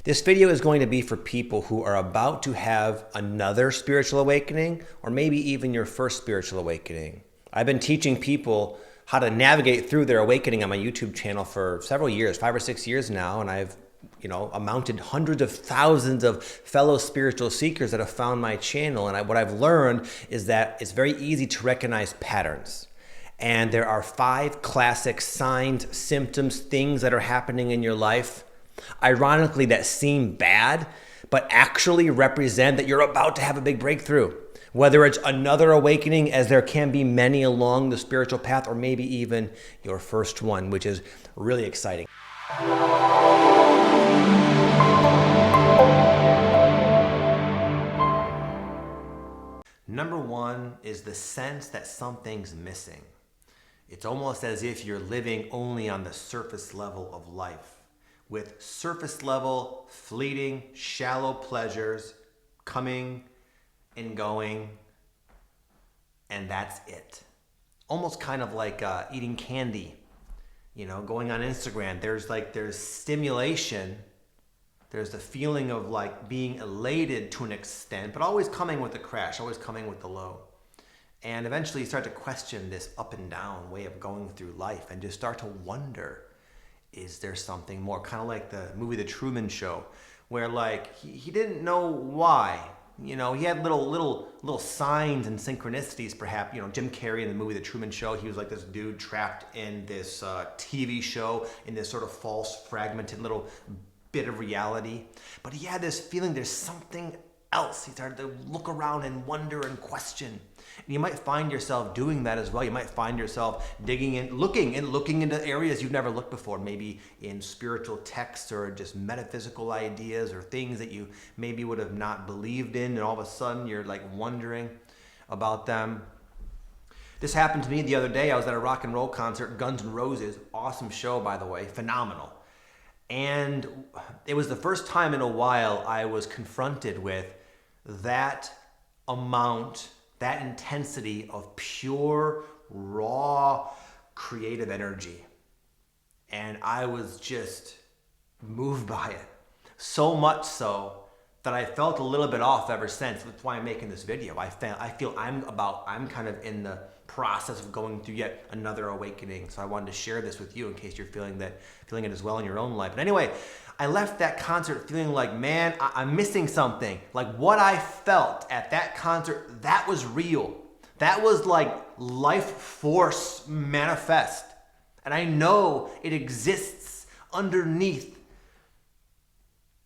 This video is going to be for people who are about to have another spiritual awakening, or maybe even your first spiritual awakening. I've been teaching people how to navigate through their awakening on my YouTube channel for several years, 5 or 6 years now, and I've amounted hundreds of thousands of fellow spiritual seekers that have found my channel. And what I've learned is that it's very easy to recognize patterns. And there are 5 classic signs, symptoms, things that are happening in your life, ironically, that seem bad, but actually represent that you're about to have a big breakthrough. Whether it's another awakening, as there can be many along the spiritual path, or maybe even your first one, which is really exciting. Number 1 is the sense that something's missing. It's almost as if you're living only on the surface level of life, with surface level, fleeting, shallow pleasures coming and going, and that's it. Almost kind of like eating candy, going on Instagram. There's stimulation. There's the feeling of like being elated to an extent, but always coming with a crash, always coming with the low. And eventually you start to question this up and down way of going through life and just start to wonder, is there something more? Kind of like the movie The Truman Show, where like he didn't know why. He had little signs and synchronicities, perhaps. Jim Carrey in the movie The Truman Show, he was like this dude trapped in this TV show, in this sort of false, fragmented little bit of reality. But he had this feeling there's something else. He started to look around and wonder and question. And you might find yourself doing that as well. You might find yourself digging in, looking into areas you've never looked before, maybe in spiritual texts or just metaphysical ideas or things that you maybe would have not believed in, and all of a sudden you're like wondering about them. This happened to me the other day. I was at a rock and roll concert, Guns N' Roses, awesome show, by the way, phenomenal. And it was the first time in a while I was confronted with that amount, that intensity of pure, raw, creative energy. And I was just moved by it. So much so that I felt a little bit off ever since. That's why I'm making this video. I feel I'm kind of in the process of going through yet another awakening. So I wanted to share this with you in case you're feeling it as well in your own life. But anyway, I left that concert feeling like, man, I'm missing something. Like what I felt at that concert, that was real. That was like life force manifest. And I know it exists beneath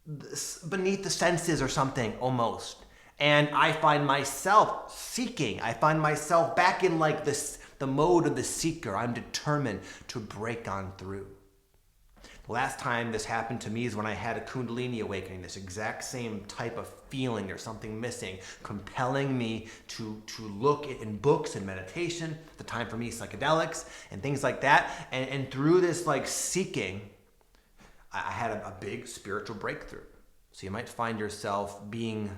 the senses or something almost. And I find myself seeking. I find myself back in like the mode of the seeker. I'm determined to break on through. The last time this happened to me is when I had a Kundalini awakening, this exact same type of feeling. There's something missing, compelling me to look in books and meditation, the time for me, psychedelics and things like that. And through this like seeking, I had a big spiritual breakthrough. So you might find yourself being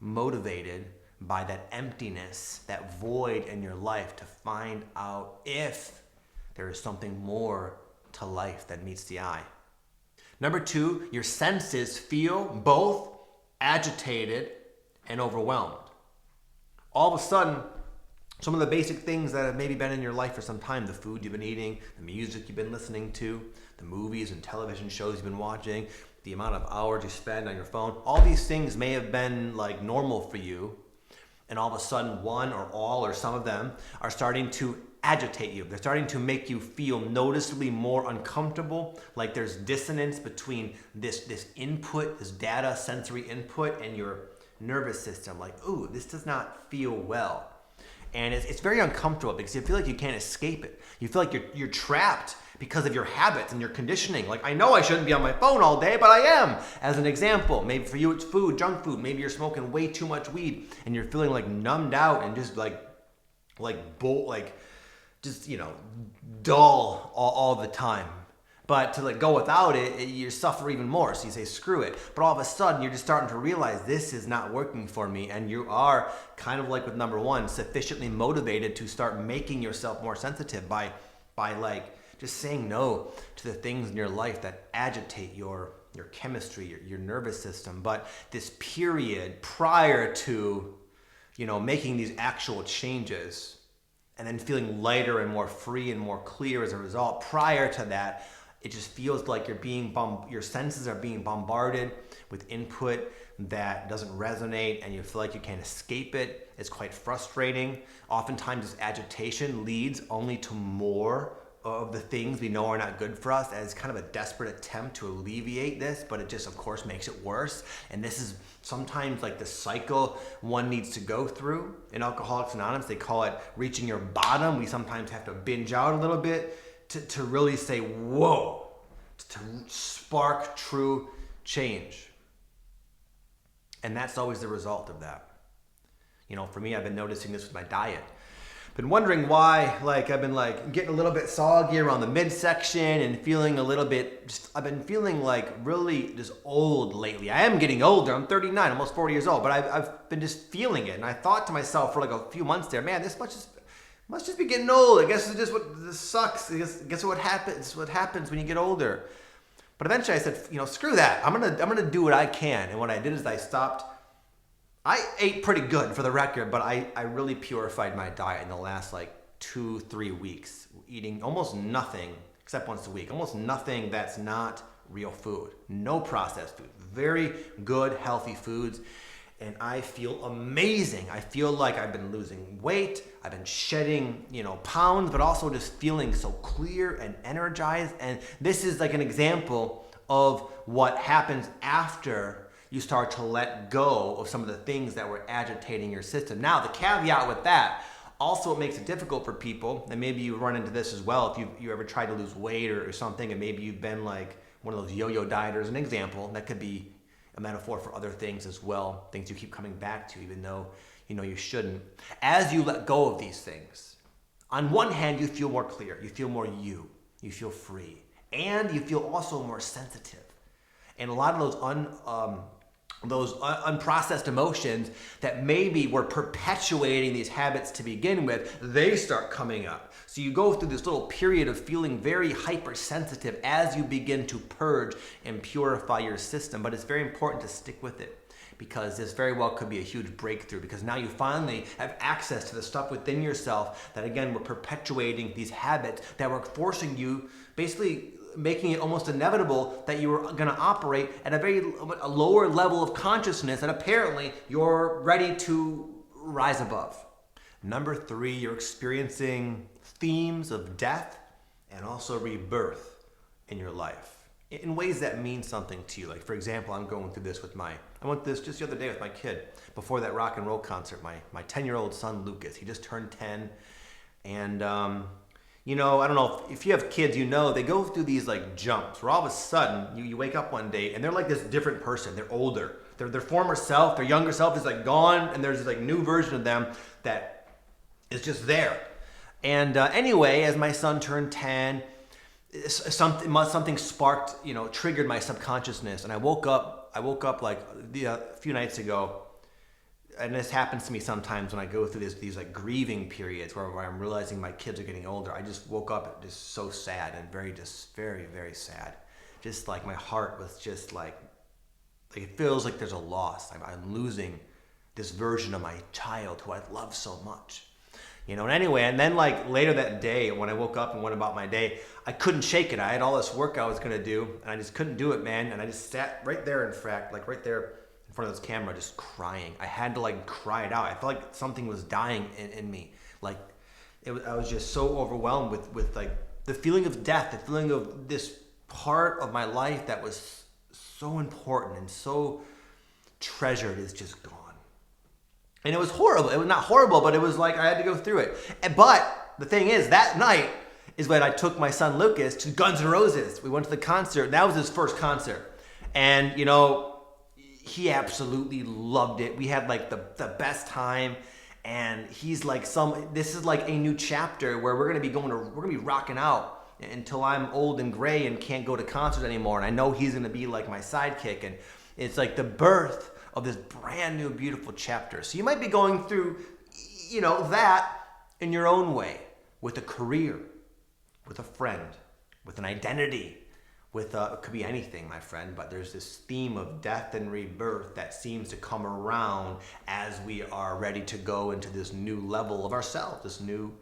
motivated by that emptiness, that void in your life, to find out if there is something more to life that meets the eye. Number 2, your senses feel both agitated and overwhelmed. All of a sudden, some of the basic things that have maybe been in your life for some time, the food you've been eating, the music you've been listening to, the movies and television shows you've been watching, the amount of hours you spend on your phone, all these things may have been like normal for you, and all of a sudden one or all or some of them are starting to agitate you. They're starting to make you feel noticeably more uncomfortable, like there's dissonance between this input, this data, sensory input, and your nervous system. Like, ooh, this does not feel well. And it's very uncomfortable because you feel like you can't escape it. You feel like you're trapped because of your habits and your conditioning. Like, I know I shouldn't be on my phone all day, but I am. As an example, maybe for you it's food, junk food. Maybe you're smoking way too much weed and you're feeling like numbed out and just dull all the time. But to go without it, you suffer even more. So you say, screw it. But all of a sudden, you're just starting to realize this is not working for me. And you are, kind of like with number 1, sufficiently motivated to start making yourself more sensitive by just saying no to the things in your life that agitate your your chemistry, your nervous system. But this period prior to, making these actual changes and then feeling lighter and more free and more clear as a result, prior to that, it just feels like your senses are being bombarded with input that doesn't resonate, and you feel like you can't escape it. It's quite frustrating. Oftentimes this agitation leads only to more of the things we know are not good for us, as kind of a desperate attempt to alleviate this, but it just of course makes it worse. And this is sometimes like the cycle one needs to go through. In Alcoholics Anonymous, they call it reaching your bottom. We sometimes have to binge out a little bit to really say, whoa, to spark true change. And that's always the result of that. For me, I've been noticing this with my diet. Been wondering why, I've been getting a little bit soggy around the midsection and feeling a little bit, I've been feeling really just old lately. I am getting older. I'm 39, almost 40 years old, but I've been just feeling it. And I thought to myself for a few months there, man, this must just be getting old. I guess it's just this sucks. I guess what happens when you get older. But eventually I said, screw that. I'm gonna do what I can. And what I did is I stopped. I ate pretty good, for the record, but I really purified my diet in the last 2-3 weeks, eating almost nothing except once a week. Almost nothing that's not real food. No processed food. Very good, healthy foods. And I feel amazing. I feel like I've been losing weight. I've been shedding, pounds, but also just feeling so clear and energized. And this is an example of what happens after you start to let go of some of the things that were agitating your system. Now, the caveat with that, also it makes it difficult for people, and maybe you run into this as well if you ever try to lose weight or something, and maybe you've been one of those yo-yo dieters, an example. That could be a metaphor for other things as well, things you keep coming back to even though you shouldn't. As you let go of these things, on one hand you feel more clear, you feel more you feel free, and you feel also more sensitive. And a lot of those unprocessed emotions that maybe were perpetuating these habits to begin with, they start coming up. So you go through this little period of feeling very hypersensitive as you begin to purge and purify your system. But it's very important to stick with it, because this very well could be a huge breakthrough, because now you finally have access to the stuff within yourself that, again, were perpetuating these habits that were forcing you, basically making it almost inevitable that you were going to operate at a lower level of consciousness that apparently you're ready to rise above. Number 3, you're experiencing themes of death and also rebirth in your life in ways that mean something to you. For example, I'm going through this I went through this just the other day with my kid before that rock and roll concert. My 10-year-old son, Lucas, he just turned 10. And, I don't know if you have kids, they go through these jumps where all of a sudden you wake up one day and they're this different person. They're older. Their former self, their younger self is gone, and there's this new version of them that is just there. And anyway, as my son turned 10, something sparked, triggered my subconsciousness, and I woke up a few nights ago, and this happens to me sometimes when I go through these grieving periods where I'm realizing my kids are getting older. I just woke up just so sad and very, very sad. Just my heart was just it feels like there's a loss. I'm losing this version of my child who I love so much. And anyway, and then later that day when I woke up and went about my day, I couldn't shake it. I had all this work I was going to do, and I just couldn't do it, man. And I just sat right there, in fact, right there in front of this camera, just crying. I had to cry it out. I felt like something was dying in me. I was just so overwhelmed with the feeling of death, the feeling of this part of my life that was so important and so treasured is just gone. And it was horrible. It was not horrible, but it was I had to go through it. But the thing is, that night is when I took my son Lucas to Guns N' Roses. We went to the concert, and that was his first concert. And, he absolutely loved it. We had the best time. And he's this is a new chapter where we're going to be rocking out until I'm old and gray and can't go to concerts anymore. And I know he's going to be my sidekick. And it's the birth of this brand new, beautiful chapter. So you might be going through, that in your own way, with a career, with a friend, with an identity, it could be anything, my friend, but there's this theme of death and rebirth that seems to come around as we are ready to go into this new level of ourselves, this new,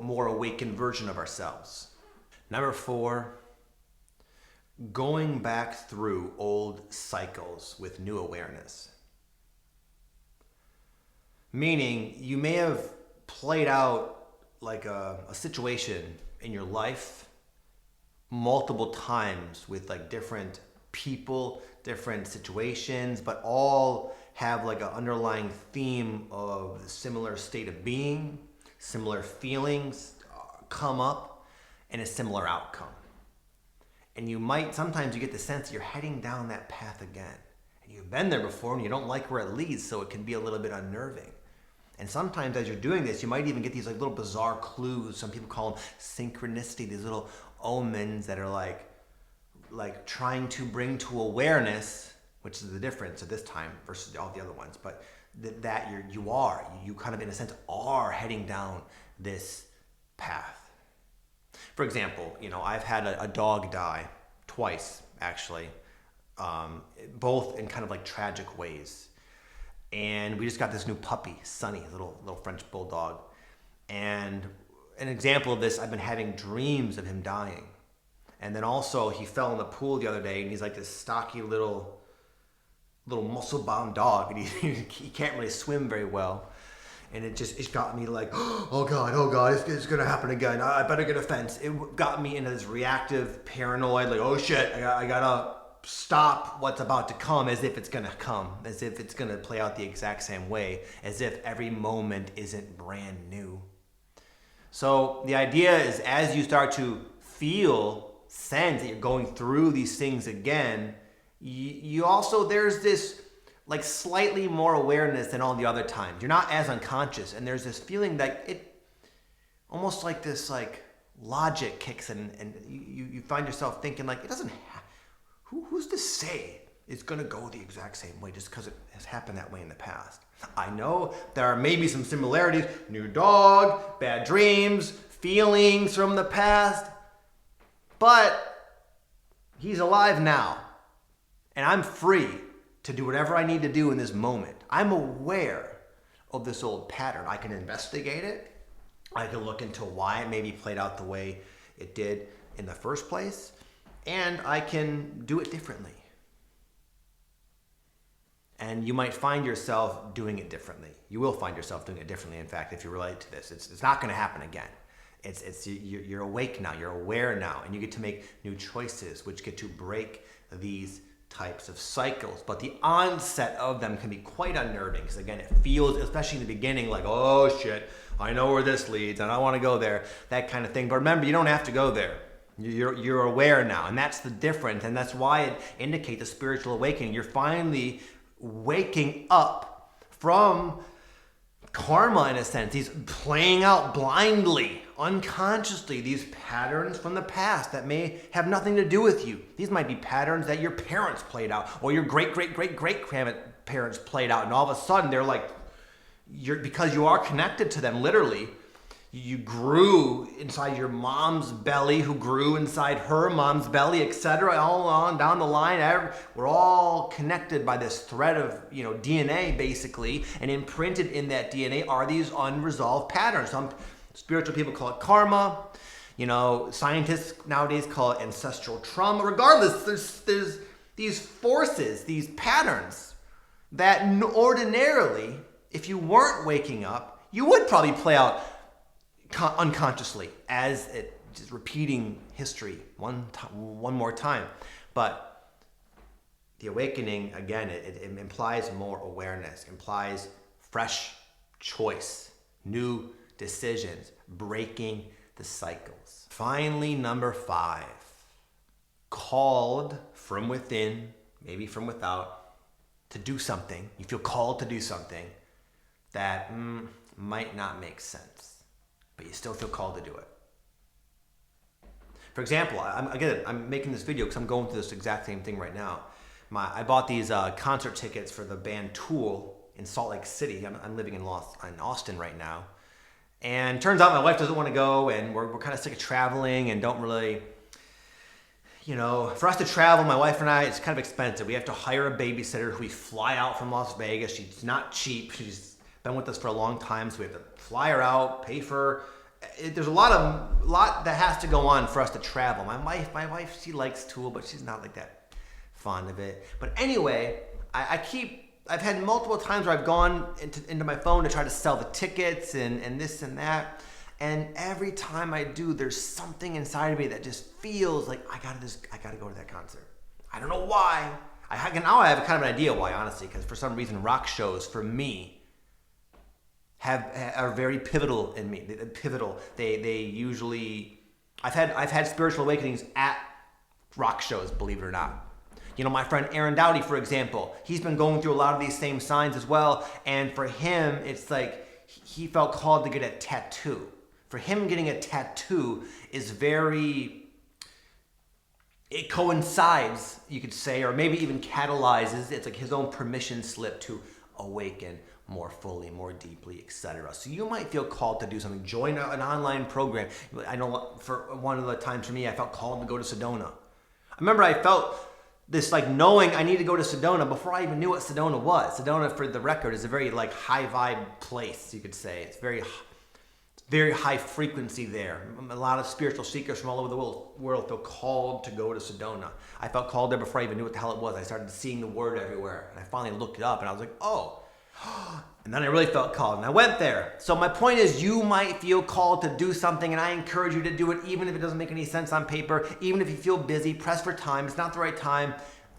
more awakened version of ourselves. Number 4, going back through old cycles with new awareness. Meaning, you may have played out like a situation in your life multiple times with like different people, different situations, but all have like an underlying theme of a similar state of being, similar feelings come up, and a similar outcome. And sometimes you get the sense that you're heading down that path again. And you've been there before and you don't like where it leads, so it can be a little bit unnerving. And sometimes as you're doing this, you might even get these like little bizarre clues. Some people call them synchronicity, these little omens that are like trying to bring to awareness, which is the difference at this time versus all the other ones, but that you kind of in a sense are heading down this path. For example, I've had a dog die twice, actually, both in kind of like tragic ways. And we just got this new puppy, Sunny, little French bulldog. And an example of this, I've been having dreams of him dying. And then also he fell in the pool the other day, and he's like this stocky little muscle-bound dog, and he can't really swim very well. And it got me like, oh God, it's gonna happen again. I better get a fence. It got me into this reactive, paranoid, like, oh shit, I gotta stop what's about to come, as if it's gonna come, as if it's gonna play out the exact same way, as if every moment isn't brand new. So the idea is, as you start to sense that you're going through these things again, you also, there's this like slightly more awareness than all the other times. You're not as unconscious, and there's this feeling that it almost like this like logic kicks in, and you find yourself thinking like, it doesn't who's to say it's gonna go the exact same way just because it has happened that way in the past? I know there are maybe some similarities, new dog, bad dreams, feelings from the past, but he's alive now, and I'm free to do whatever I need to do in this moment. I'm aware of this old pattern. I can investigate it. I can look into why it maybe played out the way it did in the first place, and I can do it differently. And you might find yourself doing it differently. You will find yourself doing it differently, in fact, if you relate to this. It's not going to happen again. You're awake now, you're aware now, and you get to make new choices, which get to break these types of cycles. But the onset of them can be quite unnerving, because again, it feels, especially in the beginning, like, oh shit, I know where this leads, and I want to go there, that kind of thing. But remember, you don't have to go there. You're aware now, and that's the difference, and that's why it indicates a spiritual awakening. You're finally waking up from karma, in a sense. He's playing out blindly, unconsciously, these patterns from the past that may have nothing to do with you. These might be patterns that your parents played out, or your great-great-great-great-parents played out, and all of a sudden they're like, because you are connected to them, literally. You grew inside your mom's belly, who grew inside her mom's belly, etc. All on down the line, we're all connected by this thread of DNA, basically, and imprinted in that DNA are these unresolved patterns. Some spiritual people call it karma. Scientists nowadays call it ancestral trauma. Regardless, there's these forces, these patterns that ordinarily, if you weren't waking up, you would probably play out unconsciously, as it just repeating history one more time. But the awakening, again, it implies more awareness, implies fresh choice, new decisions, breaking the cycles. Finally, number 5, called from within, maybe from without, to do something. You feel called to do something that might not make sense, but you still feel called to do it. For example, I'm making this video because I'm going through this exact same thing right now. I bought these concert tickets for the band Tool in Salt Lake City. I'm living in Austin right now. And turns out my wife doesn't want to go, and we're kind of sick of traveling and don't really, you know, for us to travel, my wife and I, it's kind of expensive. We have to hire a babysitter who we fly out from Las Vegas. She's not cheap. She's been with us for a long time, so we have to fly her out, pay for her. There's a lot that has to go on for us to travel. My wife, she likes Tool, but she's not like that fond of it. But anyway, I've had multiple times where I've gone into my phone to try to sell the tickets and this and that. And every time I do, there's something inside of me that just feels like I gotta go to that concert. I don't know why. Now I have kind of an idea why, honestly, because for some reason rock shows for me are very pivotal in me. They usually I've had spiritual awakenings at rock shows, believe it or not. You know, my friend Aaron Dowdy, for example, he's been going through a lot of these same signs as well. And for him, it's like he felt called to get a tattoo. For him, getting a tattoo is it coincides, you could say, or maybe even catalyzes. It's like his own permission slip to awaken more fully, more deeply, etc. So you might feel called to do something. Join an online program. I know for one of the times for me, I felt called to go to Sedona. I remember I felt this like knowing I need to go to Sedona before I even knew what Sedona was. Sedona, for the record, is a very like high vibe place, you could say. It's very high frequency there. A lot of spiritual seekers from all over the world feel called to go to Sedona. I felt called there before I even knew what the hell it was. I started seeing the word everywhere, and I finally looked it up, and I was like, oh. And then I really felt called, and I went there. So my point is, you might feel called to do something, and I encourage you to do it, even if it doesn't make any sense on paper, even if you feel busy, press for time, it's not the right time.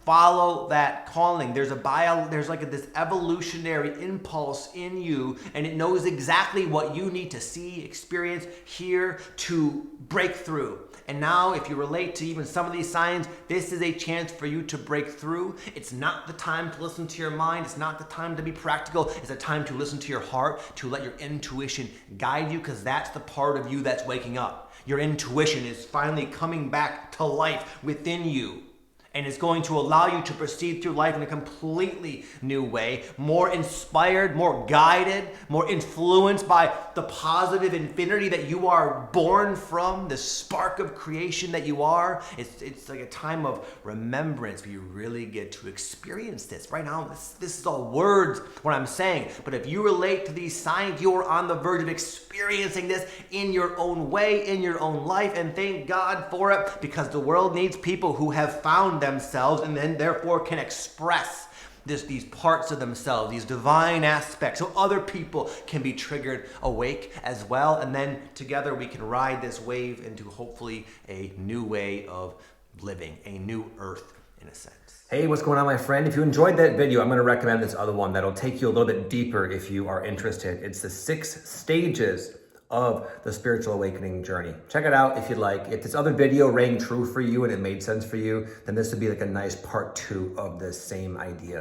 Follow that calling. There's like this evolutionary impulse in you, and it knows exactly what you need to see, experience, hear to break through. And now, if you relate to even some of these signs, this is a chance for you to break through. It's not the time to listen to your mind. It's not the time to be practical. It's a time to listen to your heart, to let your intuition guide you, because that's the part of you that's waking up. Your intuition is finally coming back to life within you. And it's going to allow you to proceed through life in a completely new way, more inspired, more guided, more influenced by the positive infinity that you are born from, the spark of creation that you are. It's like a time of remembrance where you really get to experience this. Right now, this is all words, what I'm saying. But if you relate to these signs, you are on the verge of experiencing this in your own way, in your own life. And thank God for it, because the world needs people who have found themselves and then therefore can express these parts of themselves, these divine aspects, so other people can be triggered awake as well. And then together we can ride this wave into hopefully a new way of living, a new earth in a sense. Hey, what's going on, my friend? If you enjoyed that video, I'm going to recommend this other one that'll take you a little bit deeper if you are interested. It's the 6 stages of the spiritual awakening journey. Check it out if you'd like. If this other video rang true for you and it made sense for you, then this would be like a nice part 2 of the same idea.